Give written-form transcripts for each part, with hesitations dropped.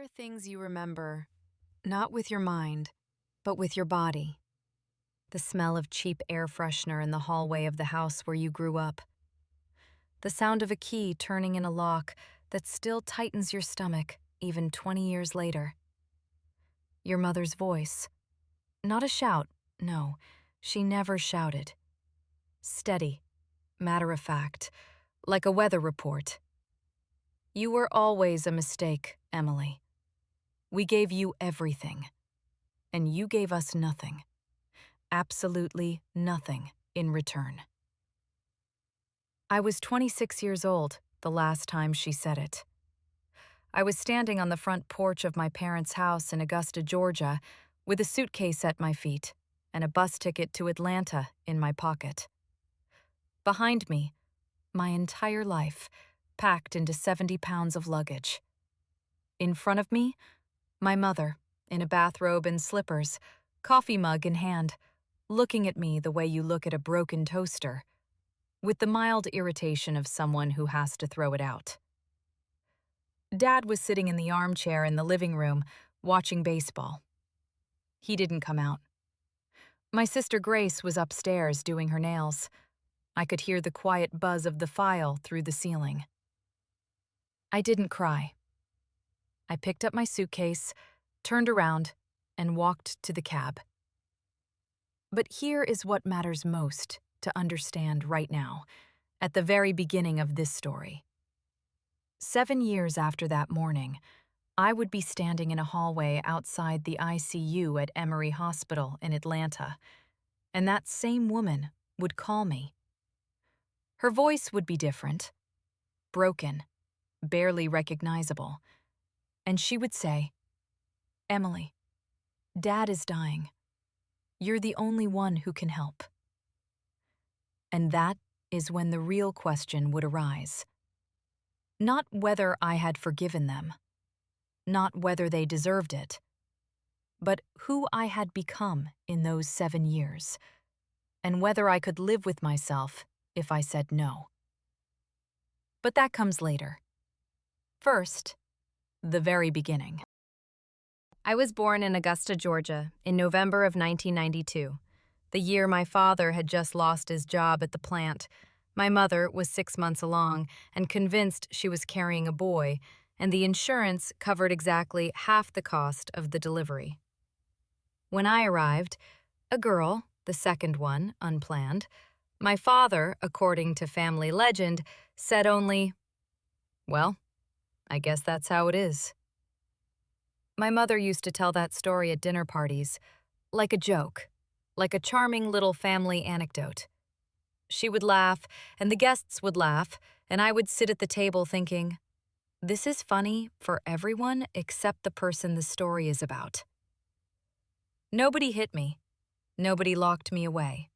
are things you remember, not with your mind, but with your body. The smell of cheap air freshener in the hallway of the house where you grew up. The sound of a key turning in a lock that still tightens your stomach even 20 years later. Your mother's voice. Not a shout, no, she never shouted. Steady, matter of fact, like a weather report. You were always a mistake, Emily. We gave you everything, and you gave us nothing. Absolutely nothing in return. I was 26 years old the last time she said it. I was standing on the front porch of my parents' house in Augusta, Georgia, with a suitcase at my feet and a bus ticket to Atlanta in my pocket. Behind me, my entire life, packed into 70 pounds of luggage. In front of me, my mother, in a bathrobe and slippers, coffee mug in hand, looking at me the way you look at a broken toaster, with the mild irritation of someone who has to throw it out. Dad was sitting in the armchair in the living room, watching baseball. He didn't come out. My sister Grace was upstairs doing her nails. I could hear the quiet buzz of the file through the ceiling. I didn't cry. I picked up my suitcase, turned around, and walked to the cab. But here is what matters most to understand right now, at the very beginning of this story. 7 years after that morning, I would be standing in a hallway outside the ICU at Emory Hospital in Atlanta, and that same woman would call me. Her voice would be different, broken, barely recognizable, and she would say, "Emily, Dad is dying. You're the only one who can help." And that is when the real question would arise. Not whether I had forgiven them, not whether they deserved it, but who I had become in those 7 years, and whether I could live with myself if I said no. But that comes later. First, the very beginning. I was born in Augusta, Georgia, in November of 1992, the year my father had just lost his job at the plant. My mother was 6 months along and convinced she was carrying a boy, and the insurance covered exactly half the cost of the delivery. When I arrived, a girl, the second one, unplanned, my father, according to family legend, said only, "Well, I guess that's how it is." My mother used to tell that story at dinner parties, like a joke, like a charming little family anecdote. She would laugh, and the guests would laugh, and I would sit at the table thinking, this is funny for everyone except the person the story is about. Nobody hit me. Nobody locked me away.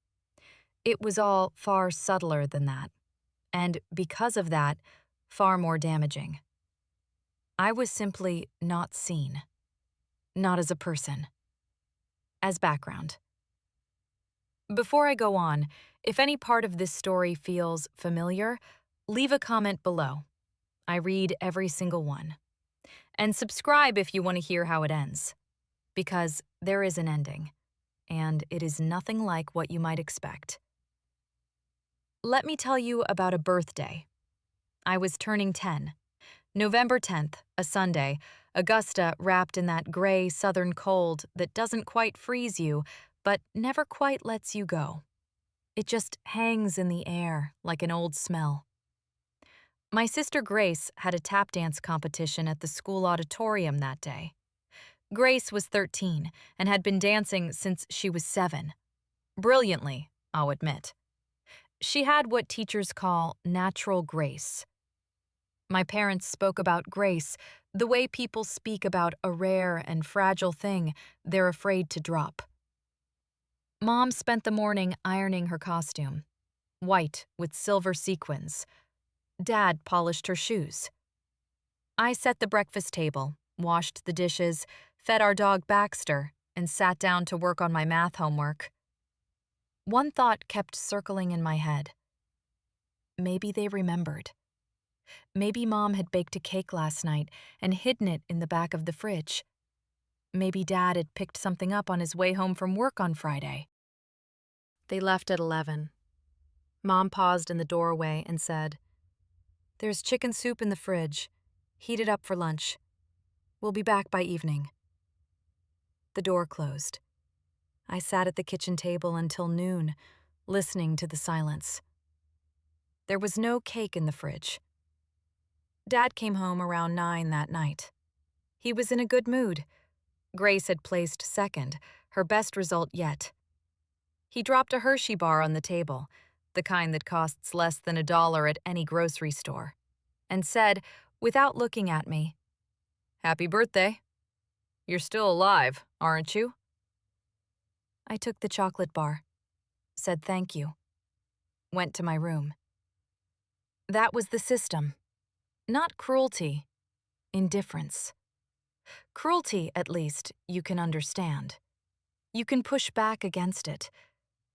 It was all far subtler than that, and because of that, far more damaging. I was simply not seen. Not as a person. As background. Before I go on, if any part of this story feels familiar, leave a comment below. I read every single one. And subscribe if you want to hear how it ends. Because there is an ending, and it is nothing like what you might expect. Let me tell you about a birthday. I was turning 10. November 10th, a Sunday, Augusta wrapped in that gray southern cold that doesn't quite freeze you, but never quite lets you go. It just hangs in the air like an old smell. My sister Grace had a tap dance competition at the school auditorium that day. Grace was 13 and had been dancing since she was 7. Brilliantly, I'll admit. She had what teachers call natural grace. My parents spoke about grace the way people speak about a rare and fragile thing they're afraid to drop. Mom spent the morning ironing her costume, white with silver sequins. Dad polished her shoes. I set the breakfast table, washed the dishes, fed our dog Baxter, and sat down to work on my math homework. One thought kept circling in my head. Maybe they remembered. Maybe Mom had baked a cake last night and hidden it in the back of the fridge. Maybe Dad had picked something up on his way home from work on Friday. They left at 11. Mom paused in the doorway and said, "There's chicken soup in the fridge. Heat it up for lunch. We'll be back by evening." The door closed. I sat at the kitchen table until noon, listening to the silence. There was no cake in the fridge. Dad came home around 9 that night. He was in a good mood. Grace had placed second, her best result yet. He dropped a Hershey bar on the table, the kind that costs less than $1 at any grocery store, and said, without looking at me, "Happy birthday. You're still alive, aren't you?" I took the chocolate bar, said thank you, went to my room. That was the system. Not cruelty, indifference. Cruelty, at least, you can understand. You can push back against it.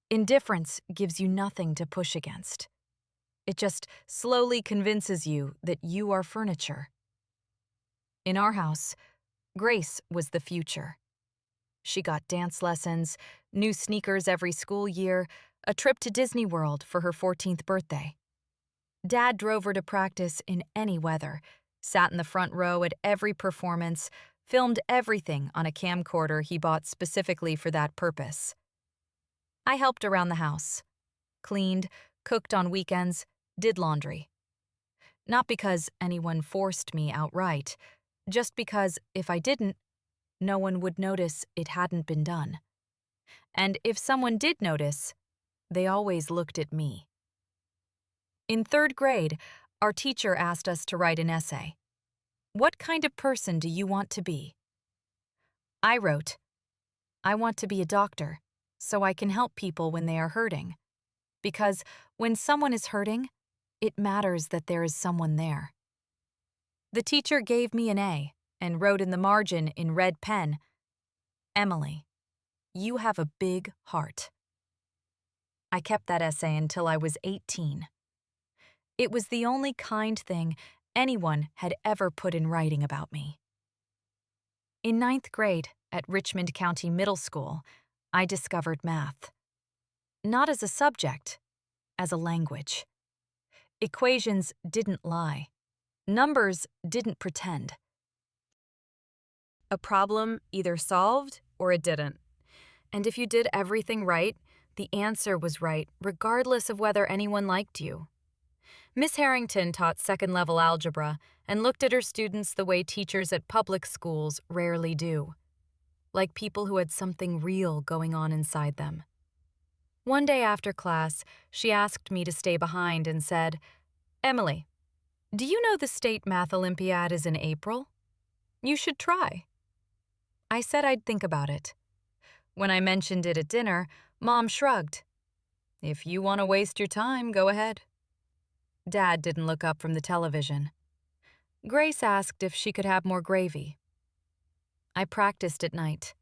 Indifference gives you nothing to push against. It just slowly convinces you that you are furniture. In our house, Grace was the future. She got dance lessons, new sneakers every school year, a trip to Disney World for her 14th birthday. Dad drove her to practice in any weather, sat in the front row at every performance, filmed everything on a camcorder he bought specifically for that purpose. I helped around the house, cleaned, cooked on weekends, did laundry. Not because anyone forced me outright, just because if I didn't, no one would notice it hadn't been done. And if someone did notice, they always looked at me. In 3rd grade, our teacher asked us to write an essay. What kind of person do you want to be? I wrote, I want to be a doctor, so I can help people when they are hurting. Because when someone is hurting, it matters that there is someone there. The teacher gave me an A and wrote in the margin in red pen, "Emily, you have a big heart." I kept that essay until I was 18. It was the only kind thing anyone had ever put in writing about me. In 9th grade at Richmond County Middle School, I discovered math. Not as a subject, as a language. Equations didn't lie. Numbers didn't pretend. A problem either solved or it didn't. And if you did everything right, the answer was right regardless of whether anyone liked you. Miss Harrington taught second-level algebra and looked at her students the way teachers at public schools rarely do, like people who had something real going on inside them. One day after class, she asked me to stay behind and said, "Emily, do you know the State Math Olympiad is in April? You should try." I said I'd think about it. When I mentioned it at dinner, Mom shrugged. "If you want to waste your time, go ahead." Dad didn't look up from the television. Grace asked if she could have more gravy. I practiced at night,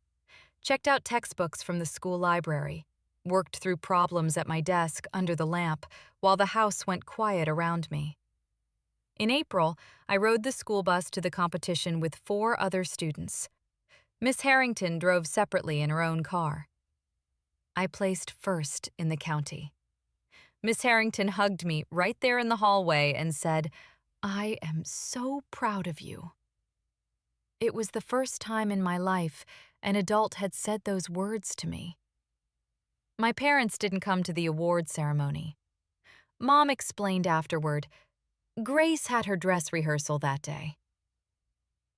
checked out textbooks from the school library, worked through problems at my desk under the lamp while the house went quiet around me. In April, I rode the school bus to the competition with 4 other students. Miss Harrington drove separately in her own car. I placed first in the county. Miss Harrington hugged me right there in the hallway and said, "I am so proud of you." It was the first time in my life an adult had said those words to me. My parents didn't come to the award ceremony. Mom explained afterward, Grace had her dress rehearsal that day.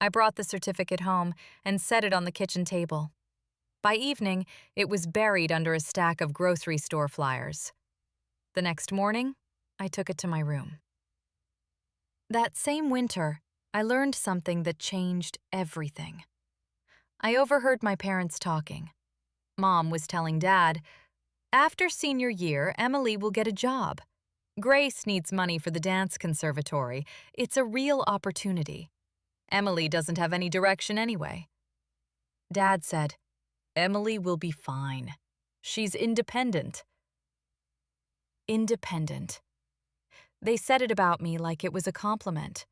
I brought the certificate home and set it on the kitchen table. By evening, it was buried under a stack of grocery store flyers. The next morning, I took it to my room. That same winter, I learned something that changed everything. I overheard my parents talking. Mom was telling Dad, "After senior year, Emily will get a job. Grace needs money for the dance conservatory. It's a real opportunity. Emily doesn't have any direction anyway." Dad said, "Emily will be fine. She's independent." Independent. They said it about me like it was a compliment,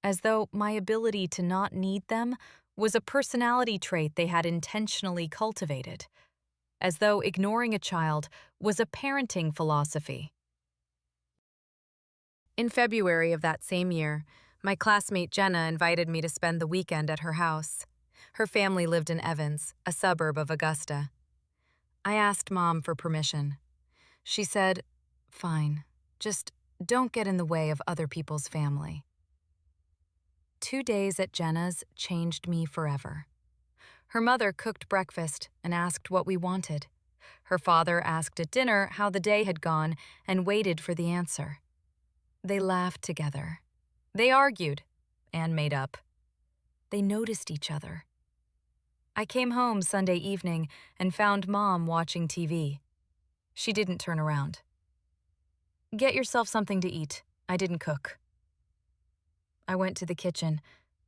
as though my ability to not need them was a personality trait they had intentionally cultivated, as though ignoring a child was a parenting philosophy. In February of that same year, my classmate Jenna invited me to spend the weekend at her house. Her family lived in Evans, a suburb of Augusta. I asked Mom for permission. She said, "Fine, just don't get in the way of other people's family." 2 days at Jenna's changed me forever. Her mother cooked breakfast and asked what we wanted. Her father asked at dinner how the day had gone and waited for the answer. They laughed together. They argued and made up. They noticed each other. I came home Sunday evening and found Mom watching TV. She didn't turn around. "Get yourself something to eat. I didn't cook." I went to the kitchen,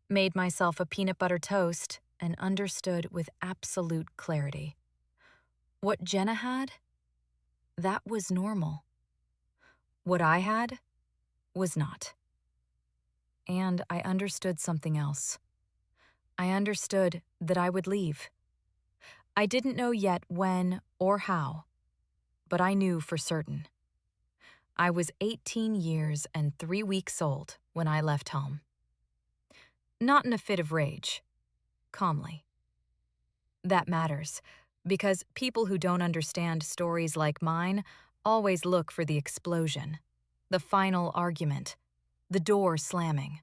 made myself a peanut butter toast, and understood with absolute clarity. What Jenna had, that was normal. What I had was not. And I understood something else. I understood that I would leave. I didn't know yet when or how, but I knew for certain. I was 18 years and 3 weeks old when I left home. Not in a fit of rage, calmly. That matters, because people who don't understand stories like mine always look for the explosion, the final argument, the door slamming.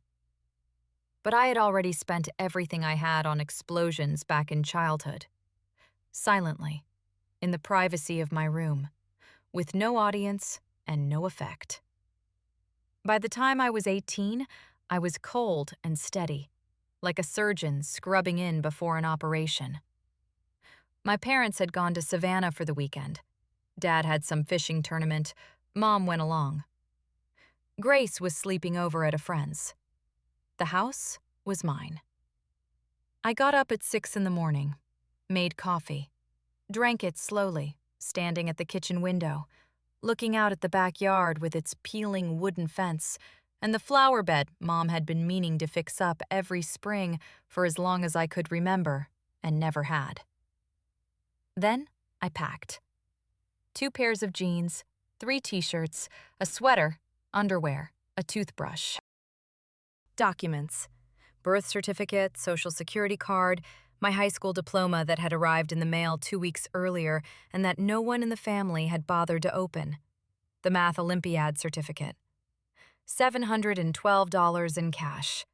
But I had already spent everything I had on explosions back in childhood. Silently, in the privacy of my room, with no audience and no effect. By the time I was 18, I was cold and steady, like a surgeon scrubbing in before an operation. My parents had gone to Savannah for the weekend. Dad had some fishing tournament. Mom went along. Grace was sleeping over at a friend's. The house was mine. I got up at 6 in the morning, made coffee, drank it slowly, standing at the kitchen window, looking out at the backyard with its peeling wooden fence and the flower bed Mom had been meaning to fix up every spring for as long as I could remember and never had. Then I packed. 2 pairs of jeans, 3 t-shirts, a sweater, underwear, a toothbrush. Documents: birth certificate, social security card, my high school diploma that had arrived in the mail 2 weeks earlier and that no one in the family had bothered to open, the Math Olympiad certificate, $712 in cash.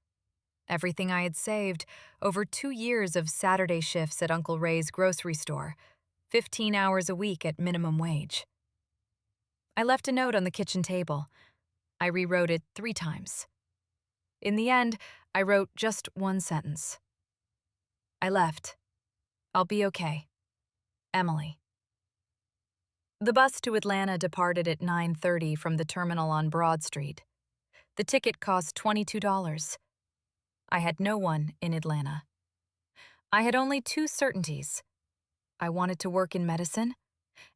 Everything I had saved, over 2 years of Saturday shifts at Uncle Ray's grocery store, 15 hours a week at minimum wage. I left a note on the kitchen table. I rewrote it 3 times. In the end, I wrote just 1 sentence. I left. I'll be okay. Emily. The bus to Atlanta departed at 9:30 from the terminal on Broad Street. The ticket cost $22. I had no one in Atlanta. I had only 2 certainties. I wanted to work in medicine,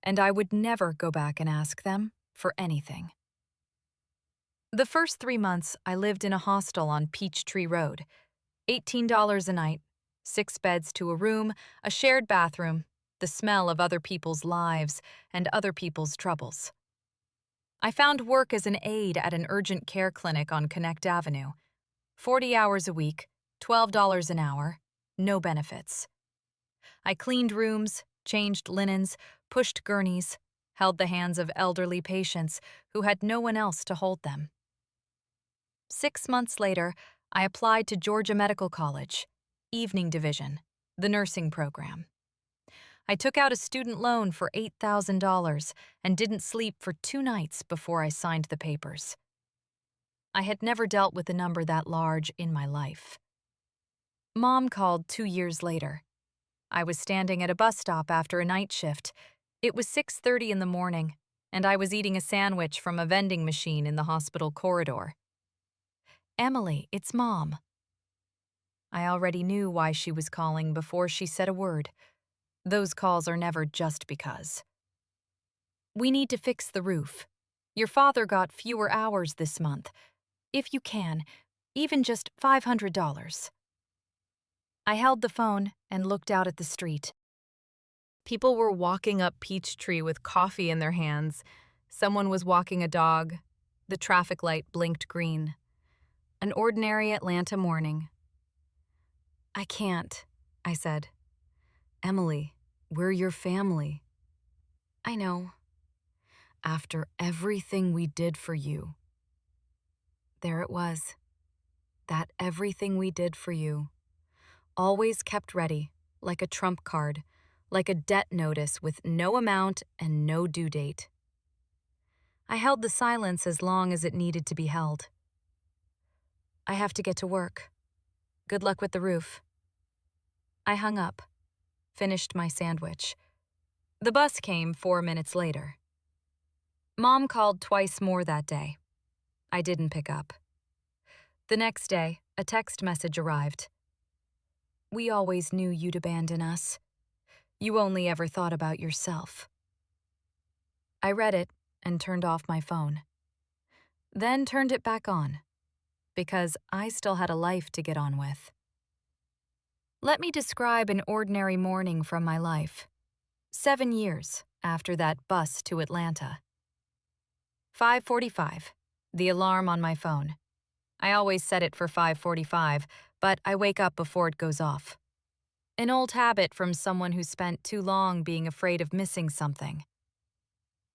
and I would never go back and ask them for anything. The first 3 months, I lived in a hostel on Peachtree Road. $18 a night, 6 beds to a room, a shared bathroom, the smell of other people's lives and other people's troubles. I found work as an aide at an urgent care clinic on Connect Avenue. 40 hours a week, $12 an hour, no benefits. I cleaned rooms, changed linens, pushed gurneys, held the hands of elderly patients who had no one else to hold them. 6 months later, I applied to Georgia Medical College, Evening Division, the nursing program. I took out a student loan for $8,000 and didn't sleep for 2 nights before I signed the papers. I had never dealt with a number that large in my life. Mom called 2 years later. I was standing at a bus stop after a night shift. It was 6:30 in the morning, and I was eating a sandwich from a vending machine in the hospital corridor. "Emily, it's Mom." I already knew why she was calling before she said a word. Those calls are never just because. "We need to fix the roof." Your father got fewer hours this month. If you can, even just $500. I held the phone and looked out at the street. People were walking up Peachtree with coffee in their hands. Someone was walking a dog. The traffic light blinked green. An ordinary Atlanta morning. I can't, I said. Emily, we're your family. I know. After everything we did for you. There it was. That everything we did for you. Always kept ready, like a trump card, like a debt notice with no amount and no due date. I held the silence as long as it needed to be held. I have to get to work. Good luck with the roof. I hung up, finished my sandwich. The bus came 4 minutes later. Mom called twice more that day. I didn't pick up. The next day, a text message arrived. We always knew you'd abandon us. You only ever thought about yourself. I read it and turned off my phone. Then turned it back on, because I still had a life to get on with. Let me describe an ordinary morning from my life. 7 years after that bus to Atlanta. 5:45, the alarm on my phone. I always set it for 5:45, but I wake up before it goes off. An old habit from someone who spent too long being afraid of missing something.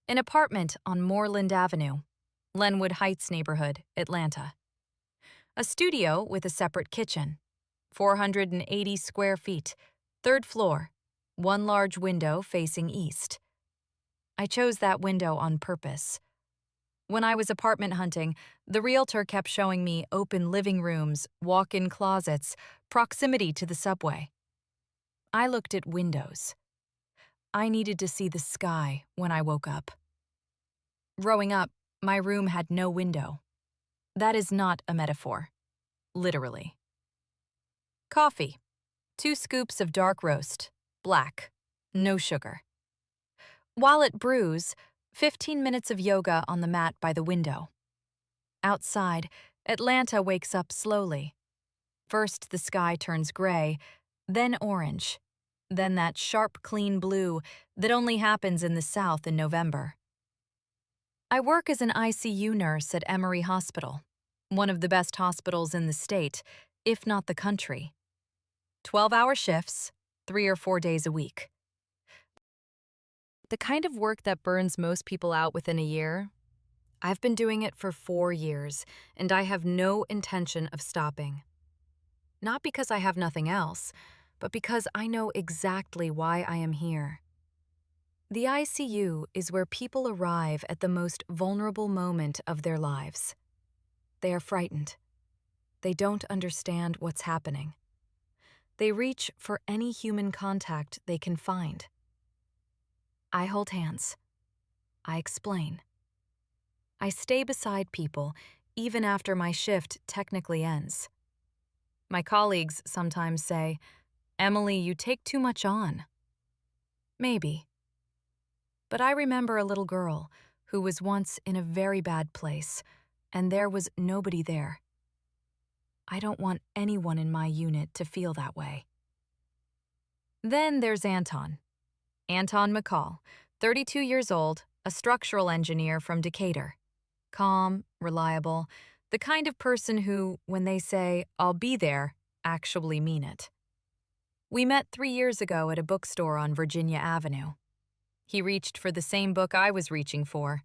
An apartment on Moreland Avenue, Lenwood Heights neighborhood, Atlanta. A studio with a separate kitchen. 480 square feet, 3rd floor, one large window facing east. I chose that window on purpose. When I was apartment hunting, the realtor kept showing me open living rooms, walk-in closets, proximity to the subway. I looked at windows. I needed to see the sky when I woke up. Growing up, my room had no window. That is not a metaphor. Literally. Coffee. 2 scoops of dark roast, black, no sugar. While it brews, 15 minutes of yoga on the mat by the window. Outside, Atlanta wakes up slowly. First, the sky turns gray, then orange, then that sharp, clean blue that only happens in the South in November. I work as an ICU nurse at Emory Hospital, one of the best hospitals in the state, if not the country. 12-hour shifts, 3 or 4 days a week. The kind of work that burns most people out within a year? I've been doing it for 4 years, and I have no intention of stopping. Not because I have nothing else, but because I know exactly why I am here. The ICU is where people arrive at the most vulnerable moment of their lives. They are frightened. They don't understand what's happening. They reach for any human contact they can find. I hold hands. I explain. I stay beside people even after my shift technically ends. My colleagues sometimes say, "Emily, you take too much on." Maybe. But I remember a little girl who was once in a very bad place, and there was nobody there. I don't want anyone in my unit to feel that way. Then there's Anton. Anton McCall, 32 years old, a structural engineer from Decatur. Calm, reliable, the kind of person who, when they say, "I'll be there," actually mean it. We met 3 years ago at a bookstore on Virginia Avenue. He reached for the same book I was reaching for,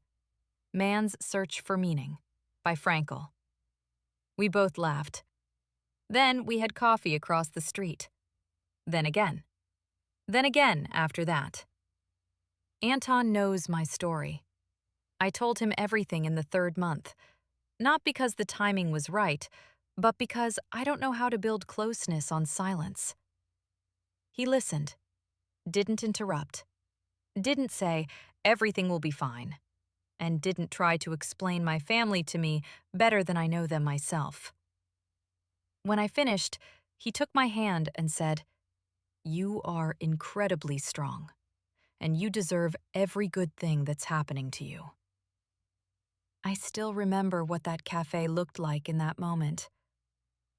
Man's Search for Meaning, by Frankl. We both laughed. Then we had coffee across the street. Then again. Then again after that. Anton knows my story. I told him everything in the 3rd month, not because the timing was right, but because I don't know how to build closeness on silence. He listened, didn't interrupt, didn't say, "Everything will be fine," and didn't try to explain my family to me better than I know them myself. When I finished, he took my hand and said, "You are incredibly strong, and you deserve every good thing that's happening to you." I still remember what that cafe looked like in that moment.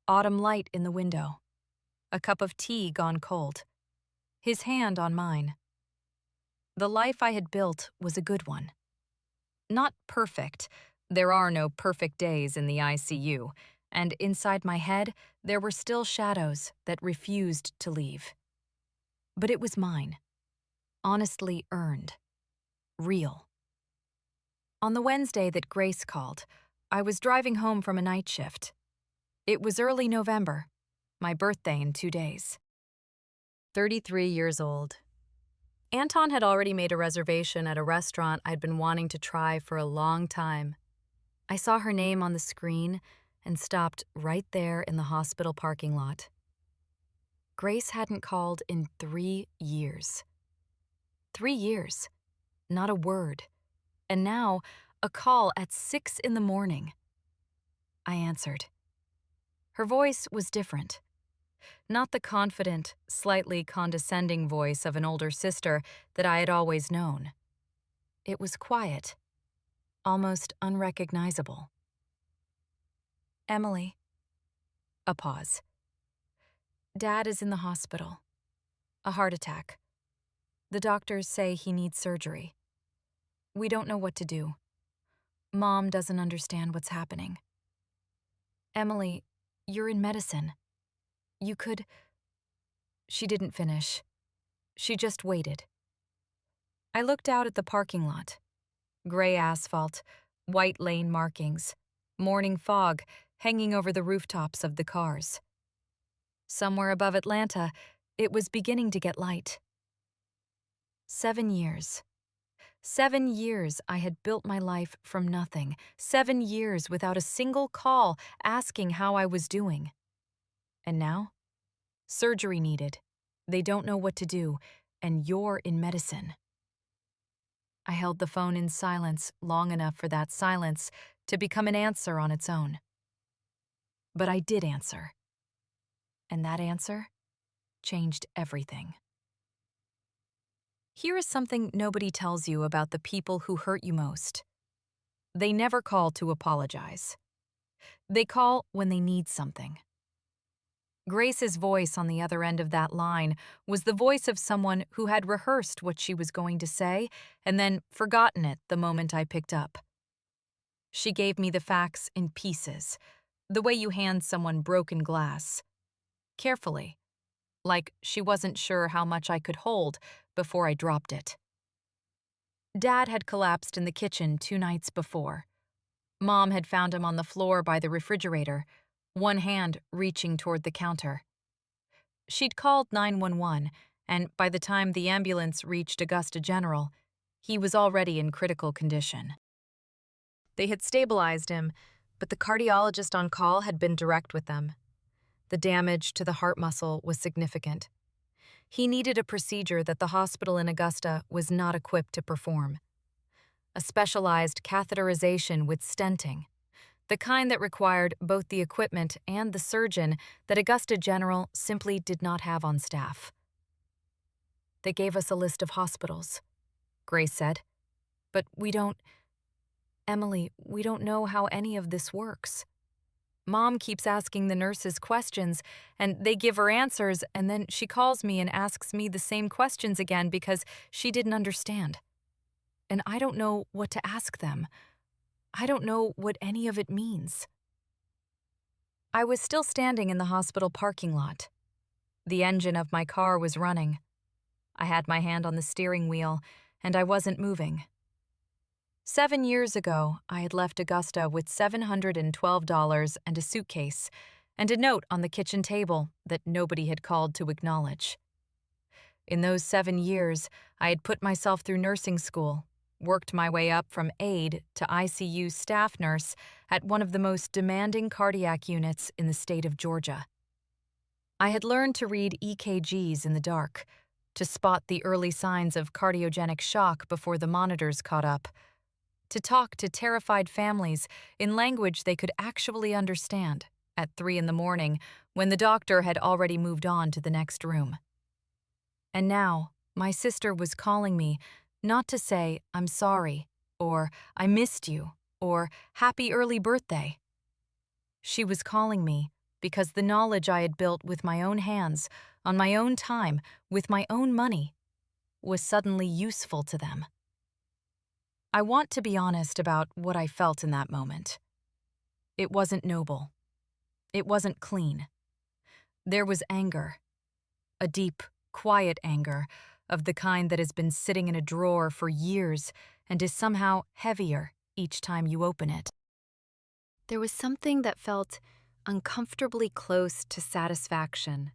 Autumn light in the window. A cup of tea gone cold. His hand on mine. The life I had built was a good one. Not perfect. There are no perfect days in the ICU, and inside my head, there were still shadows that refused to leave. But it was mine. Honestly earned. Real. On the Wednesday that Grace called, I was driving home from a night shift. It was early November, my birthday in 2 days. 33 years old. Anton had already made a reservation at a restaurant I'd been wanting to try for a long time. I saw her name on the screen and stopped right there in the hospital parking lot. Grace hadn't called in 3 years. 3 years. Not a word. And now, a call at 6 in the morning. I answered. Her voice was different. Not the confident, slightly condescending voice of an older sister that I had always known. It was quiet, almost unrecognizable. Emily. A pause. Dad is in the hospital. A heart attack. The doctors say he needs surgery. We don't know what to do. Mom doesn't understand what's happening. Emily, you're in medicine. You could... She didn't finish. She just waited. I looked out at the parking lot. Gray asphalt, white lane markings, morning fog hanging over the rooftops of the cars. Somewhere above Atlanta, it was beginning to get light. 7 years. 7 years I had built my life from nothing. 7 years without a single call asking how I was doing. And now? Surgery needed. They don't know what to do, and you're in medicine. I held the phone in silence long enough for that silence to become an answer on its own. But I did answer. And that answer changed everything. Here is something nobody tells you about the people who hurt you most. They never call to apologize. They call when they need something. Grace's voice on the other end of that line was the voice of someone who had rehearsed what she was going to say and then forgotten it the moment I picked up. She gave me the facts in pieces, the way you hand someone broken glass. Carefully, like she wasn't sure how much I could hold before I dropped it. Dad had collapsed in the kitchen 2 nights before. Mom had found him on the floor by the refrigerator, one hand reaching toward the counter. She'd called 911, and by the time the ambulance reached Augusta General, he was already in critical condition. They had stabilized him, but the cardiologist on call had been direct with them. The damage to the heart muscle was significant. He needed a procedure that the hospital in Augusta was not equipped to perform. A specialized catheterization with stenting, the kind that required both the equipment and the surgeon that Augusta General simply did not have on staff. They gave us a list of hospitals, Grace said, but Emily, we don't know how any of this works. Mom keeps asking the nurses questions, and they give her answers, and then she calls me and asks me the same questions again because she didn't understand. And I don't know what to ask them. I don't know what any of it means. I was still standing in the hospital parking lot. The engine of my car was running. I had my hand on the steering wheel, and I wasn't moving. 7 years ago, I had left Augusta with $712 and a suitcase, and a note on the kitchen table that nobody had called to acknowledge. In those 7 years, I had put myself through nursing school, worked my way up from aide to ICU staff nurse at one of the most demanding cardiac units in the state of Georgia. I had learned to read EKGs in the dark, to spot the early signs of cardiogenic shock before the monitors caught up, to talk to terrified families in language they could actually understand at 3 in the morning when the doctor had already moved on to the next room. And now, my sister was calling me not to say, "I'm sorry," or "I missed you," or happy early birthday. She was calling me because the knowledge I had built with my own hands, on my own time, with my own money, was suddenly useful to them. I want to be honest about what I felt in that moment. It wasn't noble. It wasn't clean. There was anger, a deep, quiet anger of the kind that has been sitting in a drawer for years and is somehow heavier each time you open it. There was something that felt uncomfortably close to satisfaction,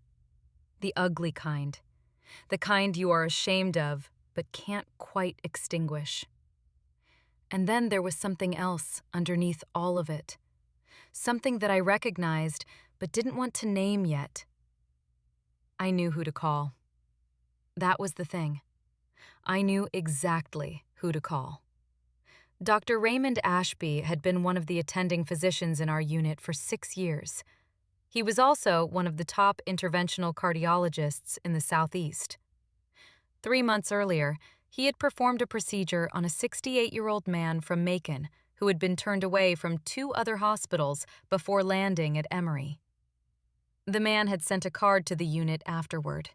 the ugly kind, the kind you are ashamed of but can't quite extinguish. And then there was something else underneath all of it, something that I recognized but didn't want to name yet. I knew who to call. That was the thing. I knew exactly who to call. Dr. Raymond Ashby had been one of the attending physicians in our unit for 6 years. He was also one of the top interventional cardiologists in the Southeast. 3 months earlier, he had performed a procedure on a 68-year-old man from Macon who had been turned away from 2 other hospitals before landing at Emory. The man had sent a card to the unit afterward.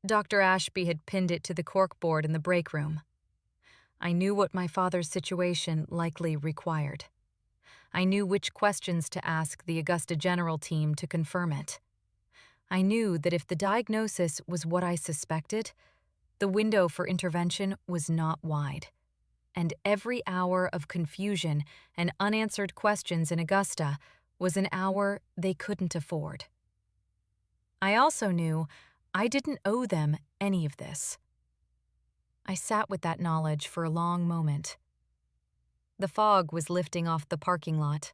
Dr. Ashby had pinned it to the corkboard in the break room. I knew what my father's situation likely required. I knew which questions to ask the Augusta General team to confirm it. I knew that if the diagnosis was what I suspected, the window for intervention was not wide, and every hour of confusion and unanswered questions in Augusta was an hour they couldn't afford. I also knew I didn't owe them any of this. I sat with that knowledge for a long moment. The fog was lifting off the parking lot.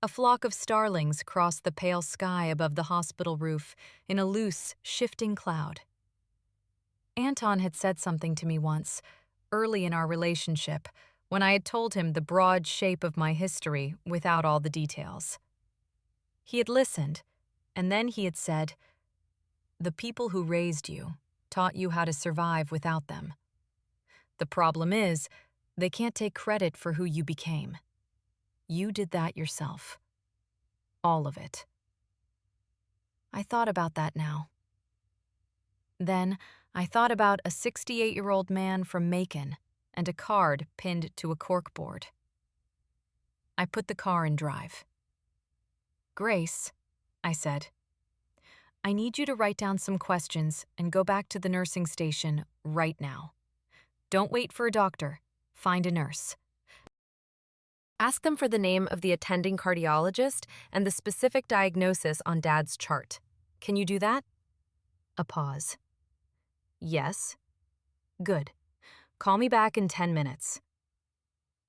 A flock of starlings crossed the pale sky above the hospital roof in a loose, shifting cloud. Anton had said something to me once, early in our relationship, when I had told him the broad shape of my history without all the details. He had listened, and then he had said, "The people who raised you taught you how to survive without them. The problem is, they can't take credit for who you became. You did that yourself. All of it." I thought about that now. Then I thought about a 68-year-old man from Macon and a card pinned to a corkboard. I put the car in drive. "Grace," I said, "I need you to write down some questions and go back to the nursing station right now. Don't wait for a doctor. Find a nurse. Ask them for the name of the attending cardiologist and the specific diagnosis on Dad's chart. Can you do that?" A pause. "Yes." "Good. Call me back in 10 minutes.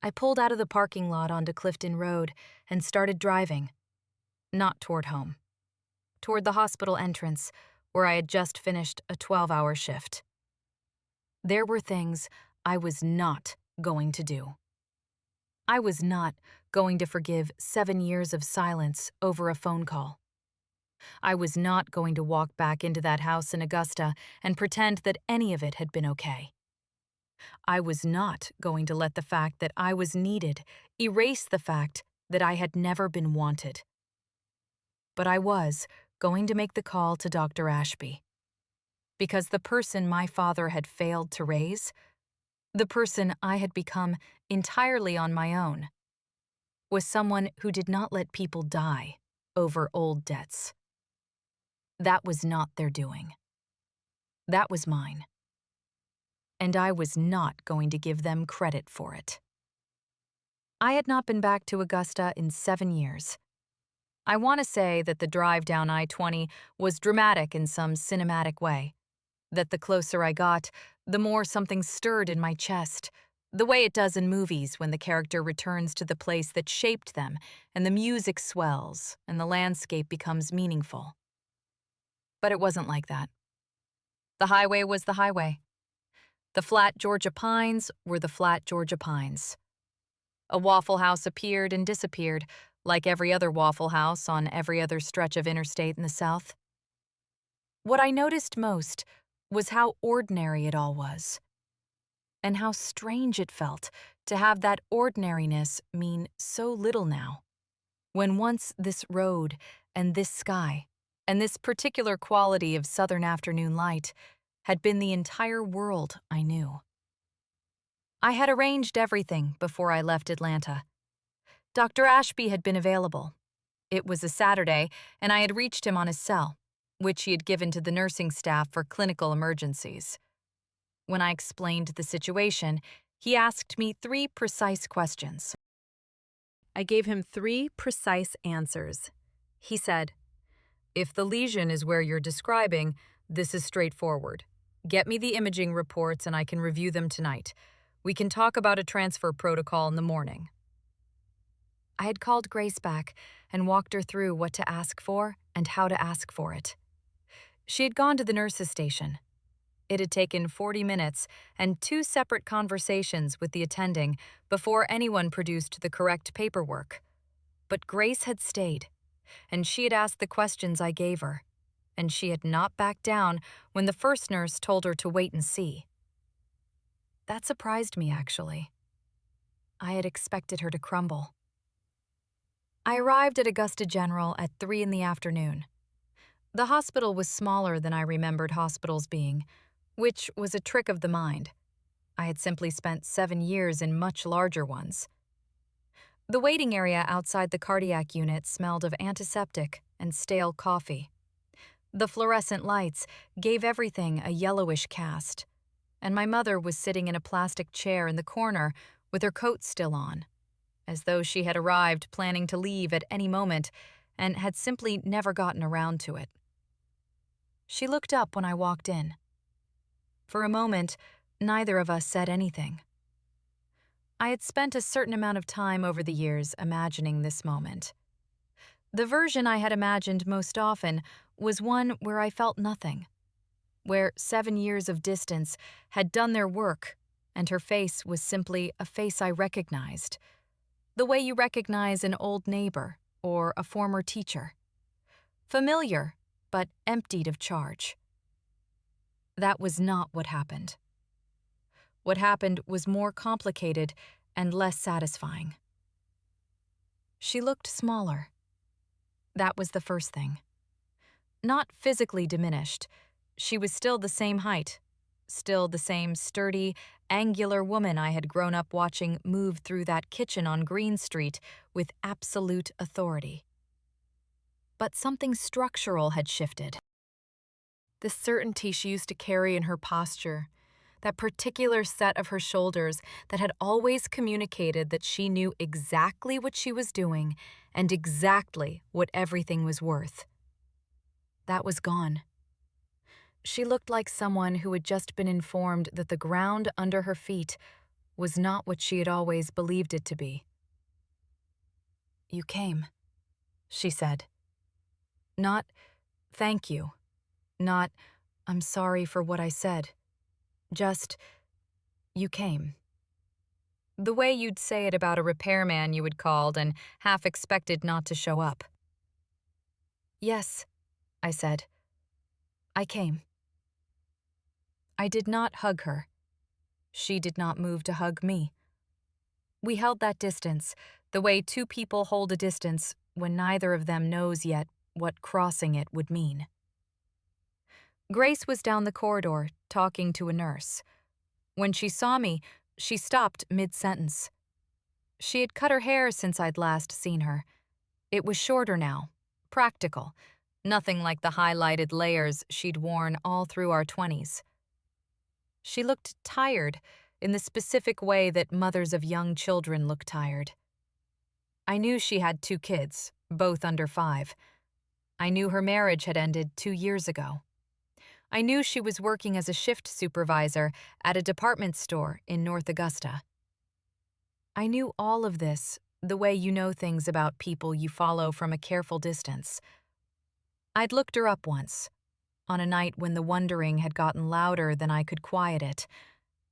I pulled out of the parking lot onto Clifton Road and started driving. Not toward home. Toward the hospital entrance, where I had just finished a 12-hour shift. There were things I was not going to do. I was not going to forgive 7 years of silence over a phone call. I was not going to walk back into that house in Augusta and pretend that any of it had been okay. I was not going to let the fact that I was needed erase the fact that I had never been wanted. But I was going to make the call to Dr. Ashby. Because the person my father had failed to raise, the person I had become entirely on my own, was someone who did not let people die over old debts. That was not their doing. That was mine. And I was not going to give them credit for it. I had not been back to Augusta in 7 years. I want to say that the drive down I-20 was dramatic in some cinematic way, that the closer I got, the more something stirred in my chest, the way it does in movies when the character returns to the place that shaped them and the music swells and the landscape becomes meaningful. But it wasn't like that. The highway was the highway. The flat Georgia pines were the flat Georgia pines. A Waffle House appeared and disappeared, like every other Waffle House on every other stretch of interstate in the South. What I noticed most was how ordinary it all was. and how strange it felt to have that ordinariness mean so little now, when once this road and this sky and this particular quality of southern afternoon light had been the entire world I knew. I had arranged everything before I left Atlanta. Dr. Ashby had been available. It was a Saturday, and I had reached him on his cell, which he had given to the nursing staff for clinical emergencies. When I explained the situation, he asked me 3 precise questions. I gave him 3 precise answers. He said, "If the lesion is where you're describing, this is straightforward. Get me the imaging reports and I can review them tonight. We can talk about a transfer protocol in the morning." I had called Grace back and walked her through what to ask for and how to ask for it. She had gone to the nurse's station. It had taken 40 minutes and 2 separate conversations with the attending before anyone produced the correct paperwork. But Grace had stayed, and she had asked the questions I gave her, and she had not backed down when the first nurse told her to wait and see. That surprised me, actually. I had expected her to crumble. I arrived at Augusta General at 3 in the afternoon. The hospital was smaller than I remembered hospitals being, which was a trick of the mind. I had simply spent 7 years in much larger ones. The waiting area outside the cardiac unit smelled of antiseptic and stale coffee. The fluorescent lights gave everything a yellowish cast, and my mother was sitting in a plastic chair in the corner with her coat still on, as though she had arrived planning to leave at any moment and had simply never gotten around to it. She looked up when I walked in. For a moment, neither of us said anything. I had spent a certain amount of time over the years imagining this moment. The version I had imagined most often was one where I felt nothing, where 7 years of distance had done their work and her face was simply a face I recognized, the way you recognize an old neighbor or a former teacher. Familiar, but emptied of charge. That was not what happened. What happened was more complicated and less satisfying. She looked smaller. That was the first thing. Not physically diminished. She was still the same height, still the same sturdy, angular woman I had grown up watching move through that kitchen on Green Street with absolute authority. But something structural had shifted. The certainty she used to carry in her posture, that particular set of her shoulders that had always communicated that she knew exactly what she was doing and exactly what everything was worth. That was gone. She looked like someone who had just been informed that the ground under her feet was not what she had always believed it to be. "You came," she said. Not, "Thank you." Not, "I'm sorry for what I said." Just, "You came." The way you'd say it about a repairman you had called and half expected not to show up. "Yes," I said. "I came." I did not hug her. She did not move to hug me. We held that distance, the way 2 people hold a distance when neither of them knows yet what crossing it would mean. Grace was down the corridor, talking to a nurse. When she saw me, she stopped mid-sentence. She had cut her hair since I'd last seen her. It was shorter now, practical, nothing like the highlighted layers she'd worn all through our 20s. She looked tired in the specific way that mothers of young children look tired. I knew she had 2 kids, both under 5. I knew her marriage had ended 2 years ago. I knew she was working as a shift supervisor at a department store in North Augusta. I knew all of this the way you know things about people you follow from a careful distance. I'd looked her up once, on a night when the wondering had gotten louder than I could quiet it,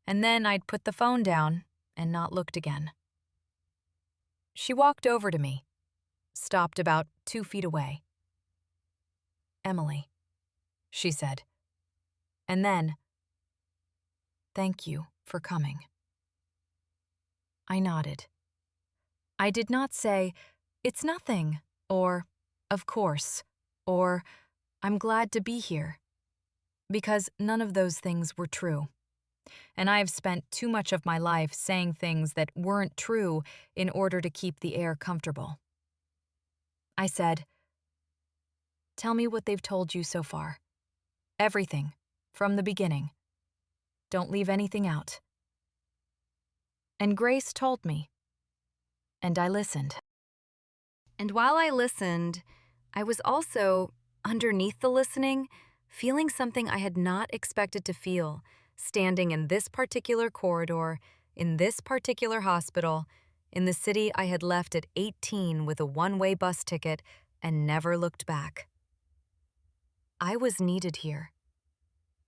and then I'd put the phone down and not looked again. She walked over to me, stopped about 2 feet away. "Emily," she said. And then, "Thank you." for coming." I nodded. I did not say, "It's nothing," or "Of course," or "I'm glad to be here," because none of those things were true. And I have spent too much of my life saying things that weren't true in order to keep the air comfortable. I said, "Tell me what they've told you so far. Everything, from the beginning. Don't leave anything out." And Grace told me, and I listened. And while I listened, I was also, underneath the listening, feeling something I had not expected to feel, standing in this particular corridor, in this particular hospital, in the city I had left at 18 with a one-way bus ticket and never looked back. I was needed here.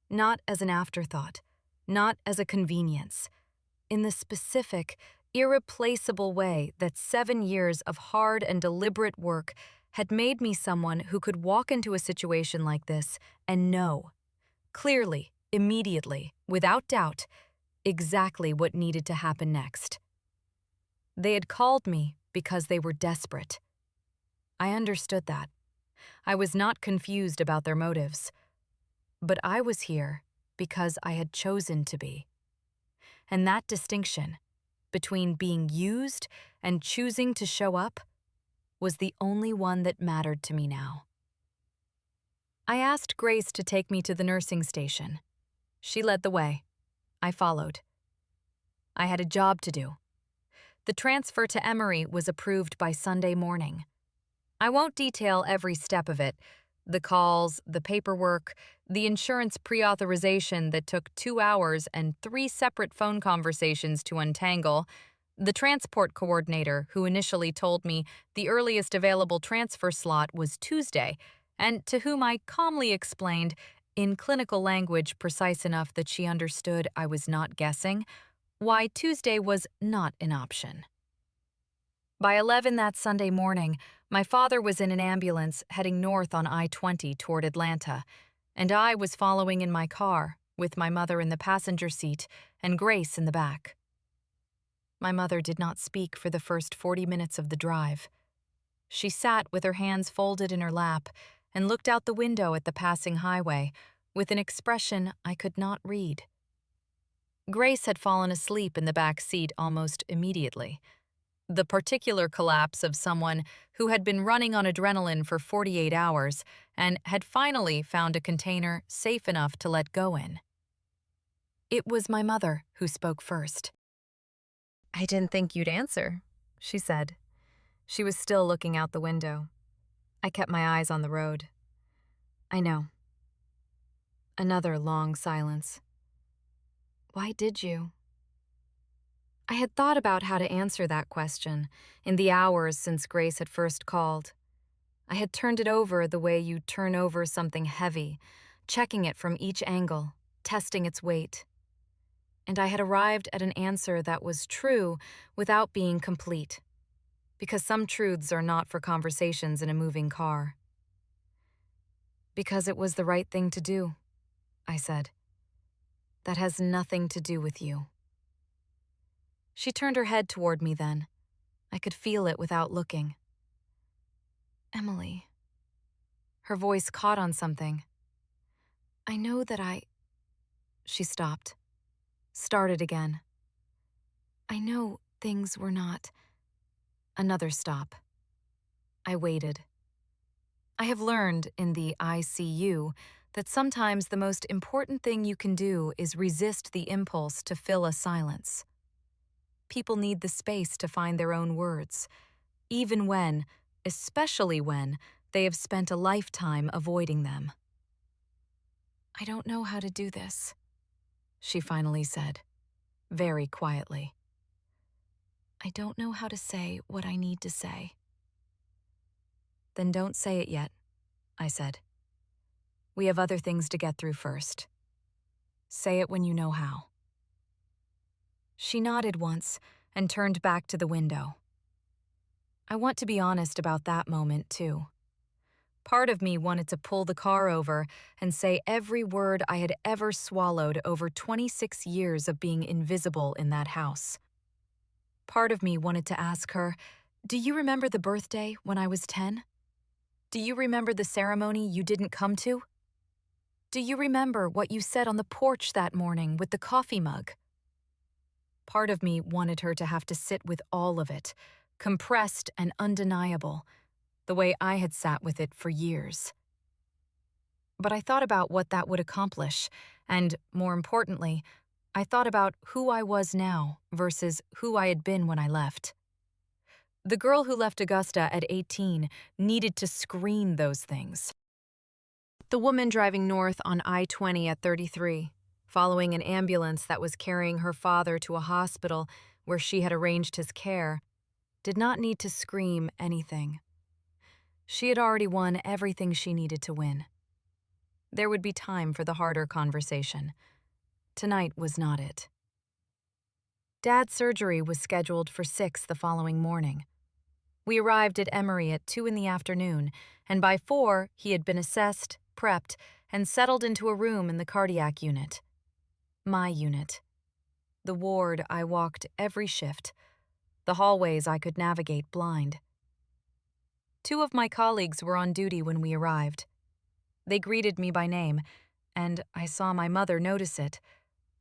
Not as an afterthought, not as a convenience, in the specific, irreplaceable way that 7 years of hard and deliberate work had made me someone who could walk into a situation like this and know, clearly, immediately, without doubt, exactly what needed to happen next. They had called me because they were desperate. I understood that. I was not confused about their motives. But I was here because I had chosen to be. And that distinction between being used and choosing to show up was the only one that mattered to me now. I asked Grace to take me to the nursing station. She led the way. I followed. I had a job to do. The transfer to Emory was approved by Sunday morning. I won't detail every step of it, the calls, the paperwork, the insurance pre-authorization that took 2 hours and 3 separate phone conversations to untangle, the transport coordinator who initially told me the earliest available transfer slot was Tuesday, and to whom I calmly explained, in clinical language precise enough that she understood I was not guessing, why Tuesday was not an option. By 11 that Sunday morning, my father was in an ambulance heading north on I-20 toward Atlanta, and I was following in my car, with my mother in the passenger seat and Grace in the back. My mother did not speak for the first 40 minutes of the drive. She sat with her hands folded in her lap and looked out the window at the passing highway with an expression I could not read. Grace had fallen asleep in the back seat almost immediately. The particular collapse of someone who had been running on adrenaline for 48 hours and had finally found a container safe enough to let go in. It was my mother who spoke first. "I didn't think you'd answer," she said. She was still looking out the window. I kept my eyes on the road. "I know." Another long silence. "Why did you?" I had thought about how to answer that question in the hours since Grace had first called. I had turned it over the way you turn over something heavy, checking it from each angle, testing its weight. And I had arrived at an answer that was true without being complete, because some truths are not for conversations in a moving car. "Because it was the right thing to do," I said. "That has nothing to do with you." She turned her head toward me then. I could feel it without looking. "Emily." Her voice caught on something. "I know that She stopped, started again. "I know things were not." Another stop. I waited. I have learned in the ICU that sometimes the most important thing you can do is resist the impulse to fill a silence. People need the space to find their own words, even when, especially when, they have spent a lifetime avoiding them. "I don't know how to do this," she finally said, very quietly. "I don't know how to say what I need to say." "Then don't say it yet," I said. "We have other things to get through first. Say it when you know how." She nodded once and turned back to the window. I want to be honest about that moment, too. Part of me wanted to pull the car over and say every word I had ever swallowed over 26 years of being invisible in that house. Part of me wanted to ask her, "Do you remember the birthday when I was 10? Do you remember the ceremony you didn't come to? Do you remember what you said on the porch that morning with the coffee mug?" Part of me wanted her to have to sit with all of it, compressed and undeniable, the way I had sat with it for years. But I thought about what that would accomplish, and, more importantly, I thought about who I was now versus who I had been when I left. The girl who left Augusta at 18 needed to screen those things. The woman driving north on I-20 at 33, following an ambulance that was carrying her father to a hospital where she had arranged his care, did not need to scream anything. She had already won everything she needed to win. There would be time for the harder conversation. Tonight was not it. Dad's surgery was scheduled for 6 the following morning. We arrived at Emory at 2 in the afternoon, and by 4 he had been assessed, prepped, and settled into a room in the cardiac unit. My unit. The ward I walked every shift. The hallways I could navigate blind. 2 of my colleagues were on duty when we arrived. They greeted me by name, and I saw my mother notice it,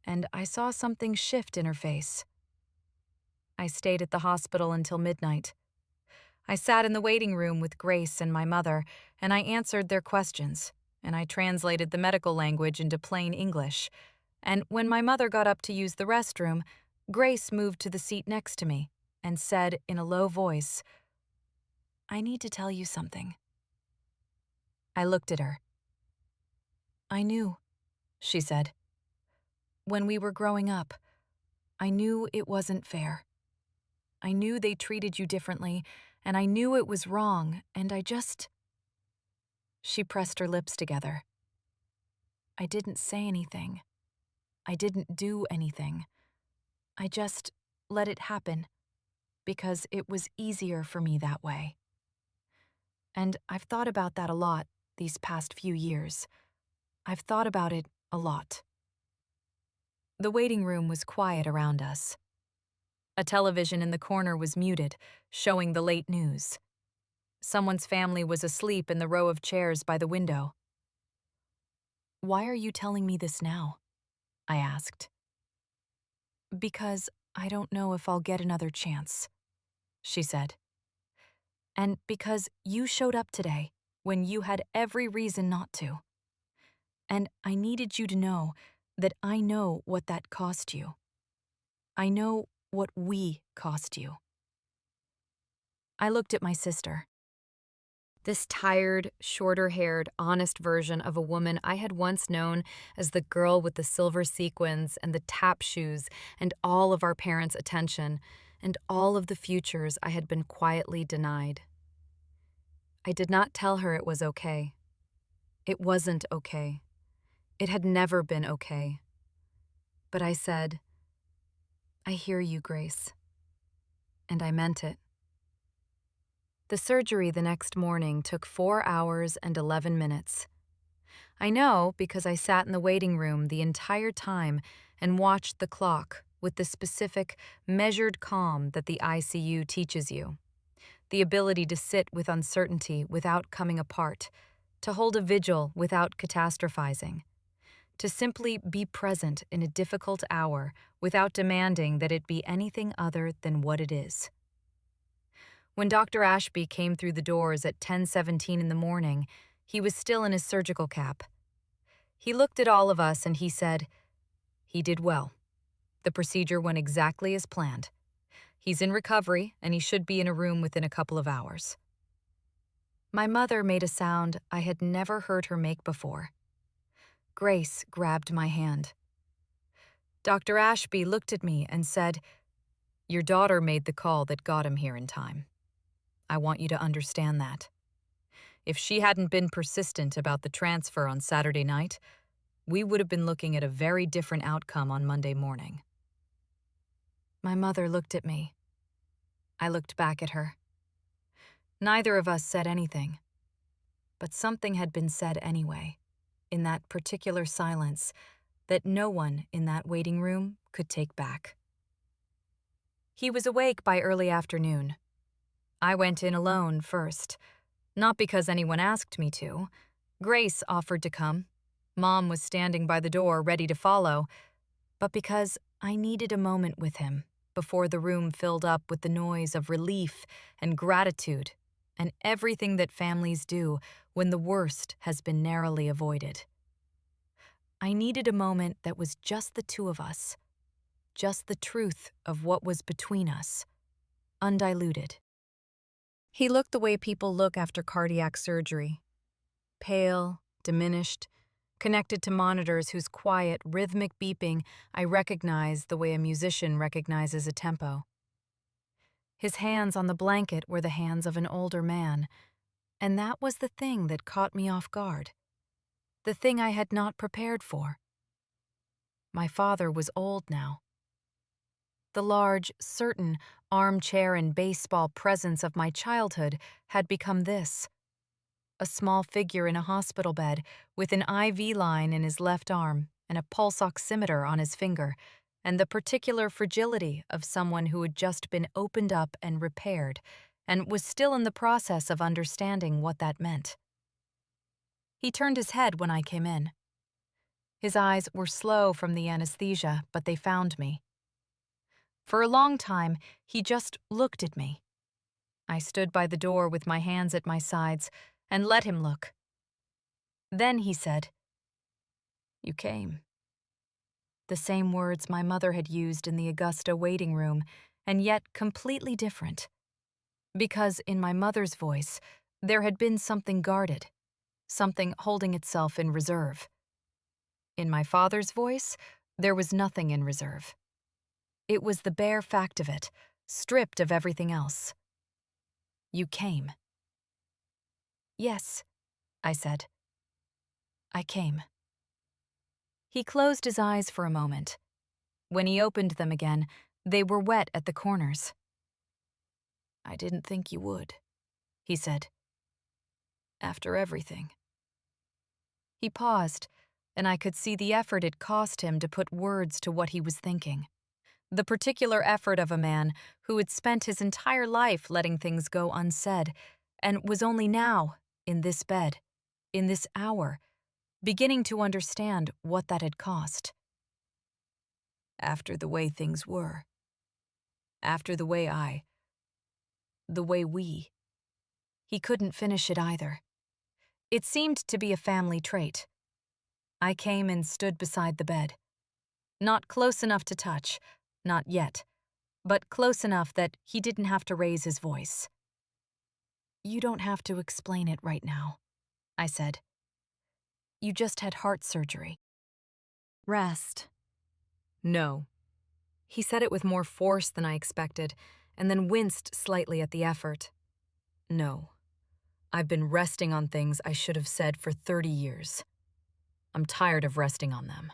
and I saw something shift in her face. I stayed at the hospital until midnight. I sat in the waiting room with Grace and my mother, and I answered their questions, and I translated the medical language into plain English. And when my mother got up to use the restroom, Grace moved to the seat next to me and said in a low voice, "I need to tell you something." I looked at her. "I knew," she said. "When we were growing up, I knew it wasn't fair. I knew they treated you differently, and I knew it was wrong, and I just—" She pressed her lips together. "I didn't say anything. I didn't do anything. I just let it happen, because it was easier for me that way." And I've thought about that a lot these past few years. I've thought about it a lot. The waiting room was quiet around us. A television in the corner was muted, showing the late news. Someone's family was asleep in the row of chairs by the window. "Why are you telling me this now?" I asked. "Because I don't know if I'll get another chance," she said. "And because you showed up today when you had every reason not to. And I needed you to know that I know what that cost you. I know what we cost you." I looked at my sister. This tired, shorter-haired, honest version of a woman I had once known as the girl with the silver sequins and the tap shoes and all of our parents' attention and all of the futures I had been quietly denied. I did not tell her it was okay. It wasn't okay. It had never been okay. But I said, "I hear you, Grace." And I meant it. The surgery the next morning took 4 hours and 11 minutes. I know because I sat in the waiting room the entire time and watched the clock with the specific, measured calm that the ICU teaches you. The ability to sit with uncertainty without coming apart, to hold a vigil without catastrophizing, to simply be present in a difficult hour without demanding that it be anything other than what it is. When Dr. Ashby came through the doors at 10:17 in the morning, he was still in his surgical cap. He looked at all of us and he said, "He did well. The procedure went exactly as planned. He's in recovery and he should be in a room within a couple of hours." My mother made a sound I had never heard her make before. Grace grabbed my hand. Dr. Ashby looked at me and said, "Your daughter made the call that got him here in time. I want you to understand that. If she hadn't been persistent about the transfer on Saturday night, we would have been looking at a very different outcome on Monday morning." My mother looked at me. I looked back at her. Neither of us said anything. but something had been said anyway, in that particular silence, that no one in that waiting room could take back. He was awake by early afternoon. I went in alone first, not because anyone asked me to. Grace offered to come. Mom was standing by the door ready to follow, but because I needed a moment with him before the room filled up with the noise of relief and gratitude and everything that families do when the worst has been narrowly avoided. I needed a moment that was just the two of us, just the truth of what was between us, undiluted. He looked the way people look after cardiac surgery, pale, diminished, connected to monitors whose quiet, rhythmic beeping I recognized the way a musician recognizes a tempo. His hands on the blanket were the hands of an older man, and that was the thing that caught me off guard, the thing I had not prepared for. My father was old now. The large, certain, armchair and baseball presence of my childhood had become this: a small figure in a hospital bed with an IV line in his left arm and a pulse oximeter on his finger, and the particular fragility of someone who had just been opened up and repaired and was still in the process of understanding what that meant. He turned his head when I came in. His eyes were slow from the anesthesia, but they found me. For a long time, he just looked at me. I stood by the door with my hands at my sides and let him look. Then he said, "You came." The same words my mother had used in the Augusta waiting room, and yet completely different. Because in my mother's voice, there had been something guarded, something holding itself in reserve. In my father's voice, there was nothing in reserve. It was the bare fact of it, stripped of everything else. "You came." "Yes," I said. "I came." He closed his eyes for a moment. When he opened them again, they were wet at the corners. "I didn't think you would," he said. "After everything." He paused, and I could see the effort it cost him to put words to what he was thinking. The particular effort of a man who had spent his entire life letting things go unsaid, and was only now, in this bed, in this hour, beginning to understand what that had cost. "After the way things were. After the way the way we." He couldn't finish it either. It seemed to be a family trait. I came and stood beside the bed. Not close enough to touch, not yet, but close enough that he didn't have to raise his voice. "You don't have to explain it right now," I said. "You just had heart surgery. Rest." "No." He said it with more force than I expected, and then winced slightly at the effort. "No. I've been resting on things I should have said for 30 years. I'm tired of resting on them."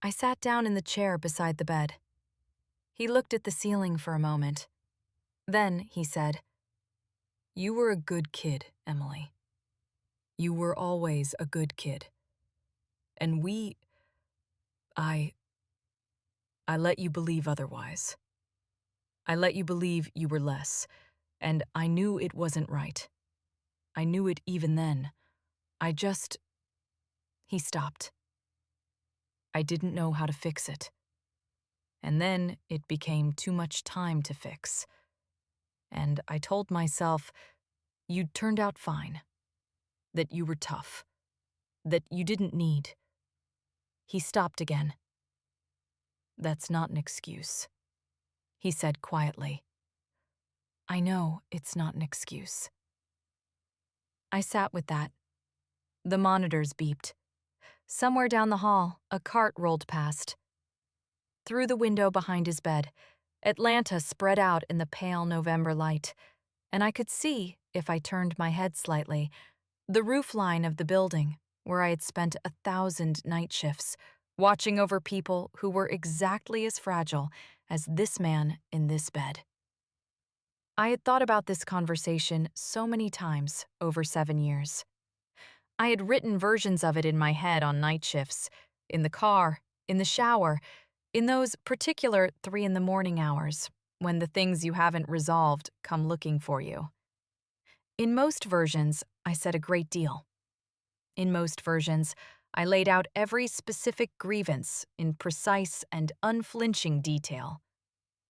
I sat down in the chair beside the bed. He looked at the ceiling for a moment. Then he said, "You were a good kid, Emily. You were always a good kid. And I let you believe otherwise. I let you believe you were less, and I knew it wasn't right. I knew it even then. He stopped. "I didn't know how to fix it. And then it became too much time to fix. And I told myself, you'd turned out fine. That you were tough. That you didn't need." He stopped again. "That's not an excuse," he said quietly. "I know it's not an excuse." I sat with that. The monitors beeped. Somewhere down the hall, a cart rolled past. Through the window behind his bed, Atlanta spread out in the pale November light, and I could see, if I turned my head slightly, the roofline of the building where I had spent 1,000 night shifts, watching over people who were exactly as fragile as this man in this bed. I had thought about this conversation so many times over 7 years. I had written versions of it in my head on night shifts, in the car, in the shower, in those particular 3 in the morning hours, when the things you haven't resolved come looking for you. In most versions, I said a great deal. In most versions, I laid out every specific grievance in precise and unflinching detail.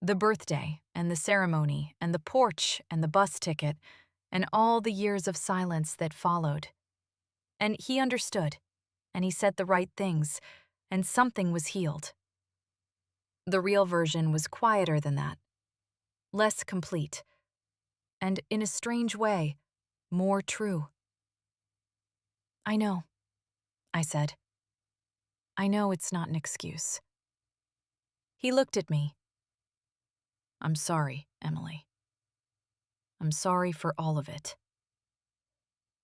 The birthday, and the ceremony, and the porch, and the bus ticket, and all the years of silence that followed. And he understood, and he said the right things, and something was healed. The real version was quieter than that, less complete, and in a strange way, more true. I know, I said. I know it's not an excuse. He looked at me. I'm sorry, Emily. I'm sorry for all of it.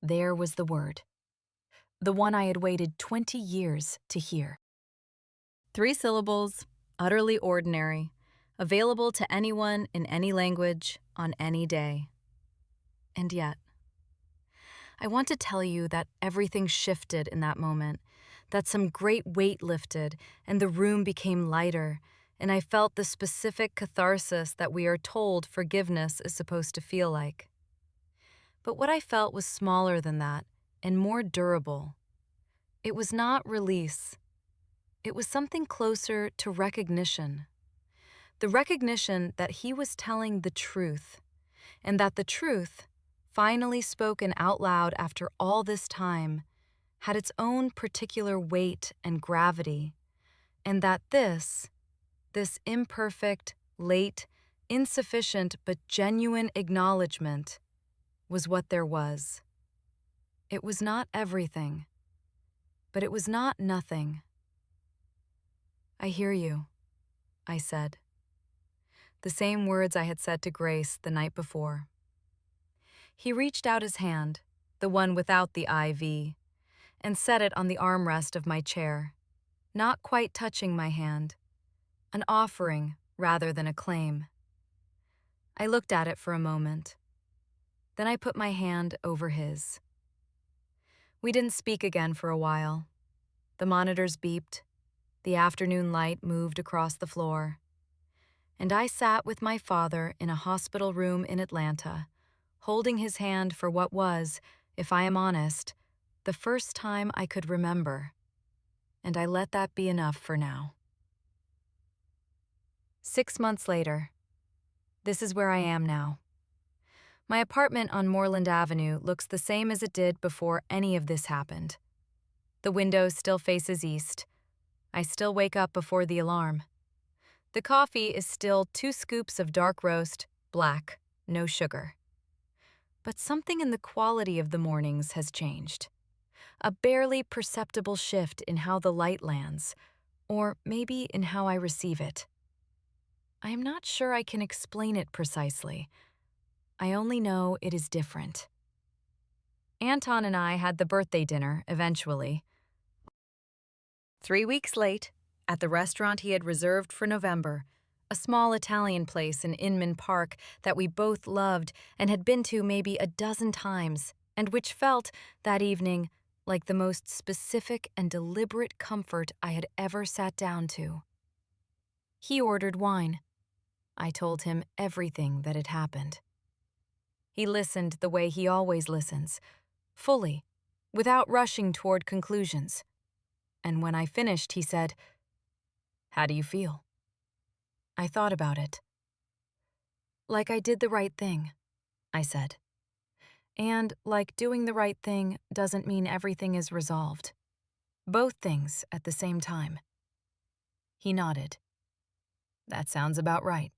There was the word, the one I had waited 20 years to hear. 3 syllables, utterly ordinary, available to anyone in any language on any day. And yet, I want to tell you that everything shifted in that moment, that some great weight lifted and the room became lighter, and I felt the specific catharsis that we are told forgiveness is supposed to feel like. But what I felt was smaller than that and more durable. It was not release. It was something closer to recognition. The recognition that he was telling the truth, and that the truth, finally spoken out loud after all this time, had its own particular weight and gravity, and that this imperfect, late, insufficient but genuine acknowledgement was what there was. It was not everything, but it was not nothing. I hear you, I said. The same words I had said to Grace the night before. He reached out his hand, the one without the IV, and set it on the armrest of my chair, not quite touching my hand, an offering rather than a claim. I looked at it for a moment. Then I put my hand over his. We didn't speak again for a while. The monitors beeped. The afternoon light moved across the floor. And I sat with my father in a hospital room in Atlanta, holding his hand for what was, if I am honest, the first time I could remember. And I let that be enough for now. 6 months later. This is where I am now. My apartment on Moreland Avenue looks the same as it did before any of this happened. The window still faces east. I still wake up before the alarm. The coffee is still 2 scoops of dark roast, black, no sugar. But something in the quality of the mornings has changed. A barely perceptible shift in how the light lands, or maybe in how I receive it. I am not sure I can explain it precisely. I only know it is different. Anton and I had the birthday dinner, eventually. 3 weeks late, at the restaurant he had reserved for November, a small Italian place in Inman Park that we both loved and had been to maybe a dozen times, and which felt, that evening, like the most specific and deliberate comfort I had ever sat down to. He ordered wine. I told him everything that had happened. He listened the way he always listens, fully, without rushing toward conclusions. And when I finished, he said, "How do you feel?" I thought about it. Like I did the right thing, I said. And like doing the right thing doesn't mean everything is resolved. Both things at the same time. He nodded. That sounds about right,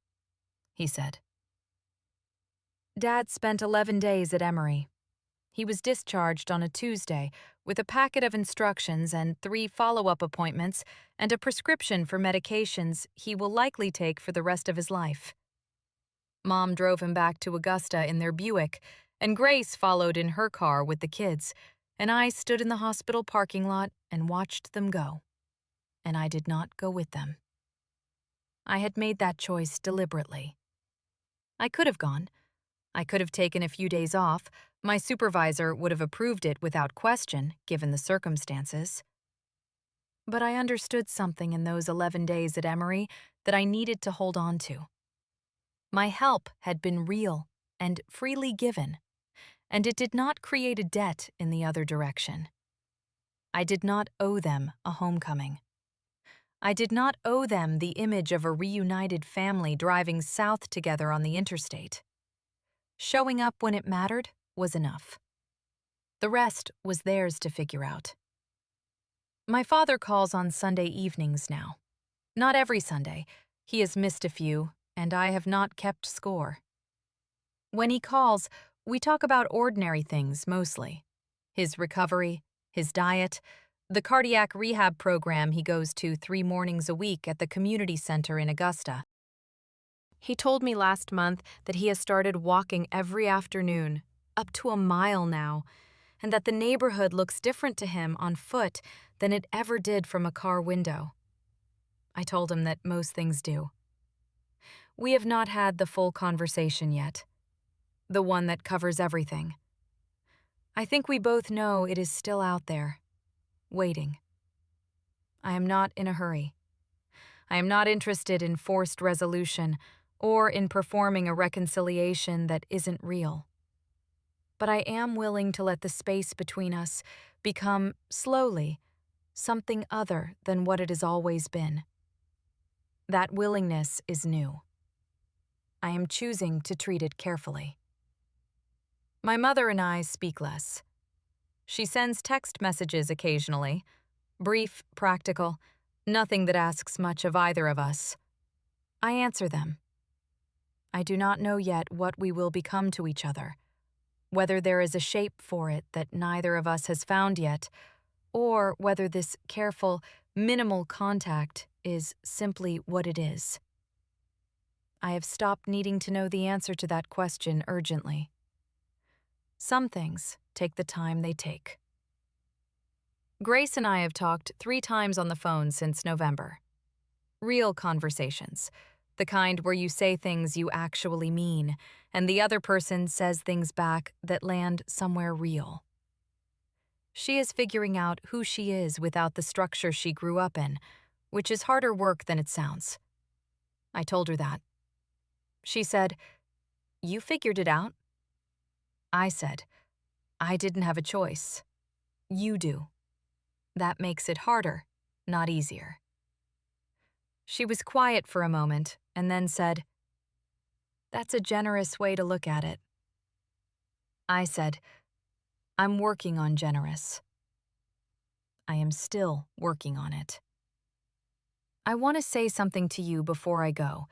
he said. Dad spent 11 days at Emory. He was discharged on a Tuesday with a packet of instructions and 3 follow-up appointments and a prescription for medications he will likely take for the rest of his life. Mom drove him back to Augusta in their Buick, and Grace followed in her car with the kids, and I stood in the hospital parking lot and watched them go. And I did not go with them. I had made that choice deliberately. I could have gone. I could have taken a few days off. My supervisor would have approved it without question, given the circumstances. But I understood something in those 11 days at Emory that I needed to hold on to. My help had been real and freely given, and it did not create a debt in the other direction. I did not owe them a homecoming. I did not owe them the image of a reunited family driving south together on the interstate. Showing up when it mattered was enough. The rest was theirs to figure out. My father calls on Sunday evenings now. Not every Sunday. He has missed a few, and I have not kept score. When he calls, we talk about ordinary things mostly. His recovery, his diet, the cardiac rehab program he goes to 3 mornings a week at the community center in Augusta. He told me last month that he has started walking every afternoon, up to a mile now, and that the neighborhood looks different to him on foot than it ever did from a car window. I told him that most things do. We have not had the full conversation yet, the one that covers everything. I think we both know it is still out there, waiting. I am not in a hurry. I am not interested in forced resolution or in performing a reconciliation that isn't real. But I am willing to let the space between us become, slowly, something other than what it has always been. That willingness is new. I am choosing to treat it carefully. My mother and I speak less. She sends text messages occasionally, brief, practical, nothing that asks much of either of us. I answer them. I do not know yet what we will become to each other, whether there is a shape for it that neither of us has found yet, or whether this careful, minimal contact is simply what it is. I have stopped needing to know the answer to that question urgently. Some things take the time they take. Grace and I have talked 3 times on the phone since November. Real conversations, the kind where you say things you actually mean, and the other person says things back that land somewhere real. She is figuring out who she is without the structure she grew up in, which is harder work than it sounds. I told her that. She said, "You figured it out." I said, "I didn't have a choice. You do. That makes it harder, not easier." She was quiet for a moment and then said, "That's a generous way to look at it." I said, "I'm working on generous." I am still working on it. I want to say something to you before I go,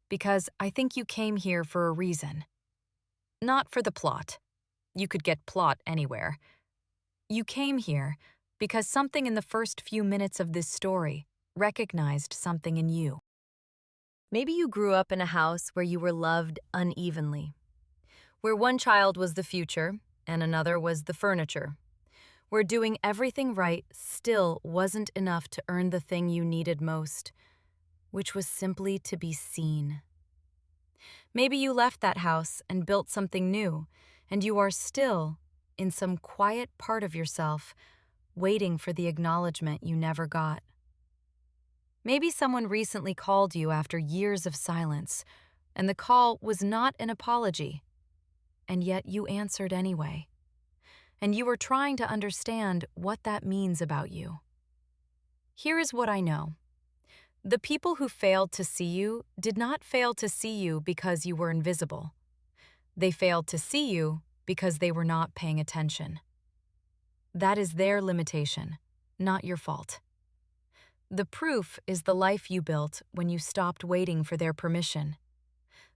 because I think you came here for a reason. Not for the plot. You could get plot anywhere. You came here because something in the first few minutes of this story recognized something in you. Maybe you grew up in a house where you were loved unevenly, where one child was the future and another was the furniture, where doing everything right still wasn't enough to earn the thing you needed most, which was simply to be seen. Maybe you left that house and built something new, and you are still, in some quiet part of yourself, waiting for the acknowledgement you never got. Maybe someone recently called you after years of silence, and the call was not an apology, and yet you answered anyway. And you were trying to understand what that means about you. Here is what I know. The people who failed to see you did not fail to see you because you were invisible. They failed to see you because they were not paying attention. That is their limitation, not your fault. The proof is the life you built when you stopped waiting for their permission.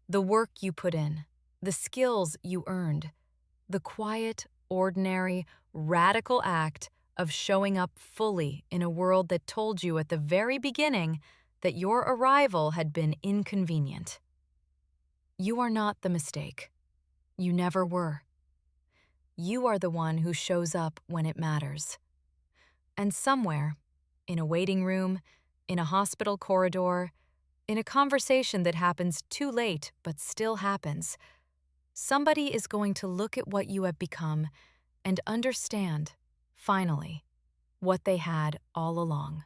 The work you put in, the skills you earned, the quiet, ordinary, radical act of showing up fully in a world that told you at the very beginning that your arrival had been inconvenient. You are not the mistake. You never were. You are the one who shows up when it matters. And somewhere, in a waiting room, in a hospital corridor, in a conversation that happens too late but still happens, Somebody is going to look at what you have become and understand, finally, what they had all along.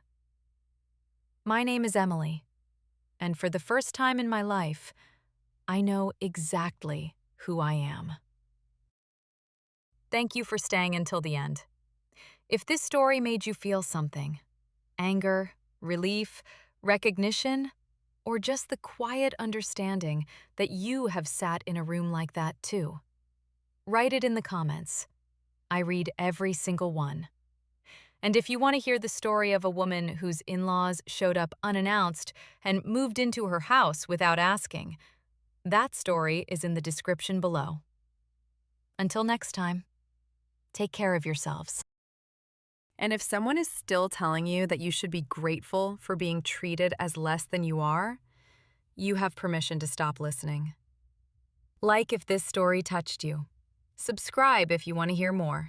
My name is Emily, and for the first time in my life, I know exactly who I am. Thank you for staying until the end. If this story made you feel something, anger, relief, recognition, or just the quiet understanding that you have sat in a room like that too, write it in the comments. I read every single one. And if you want to hear the story of a woman whose in-laws showed up unannounced and moved into her house without asking, that story is in the description below. Until next time, take care of yourselves. And if someone is still telling you that you should be grateful for being treated as less than you are, you have permission to stop listening. Like if this story touched you. Subscribe if you want to hear more.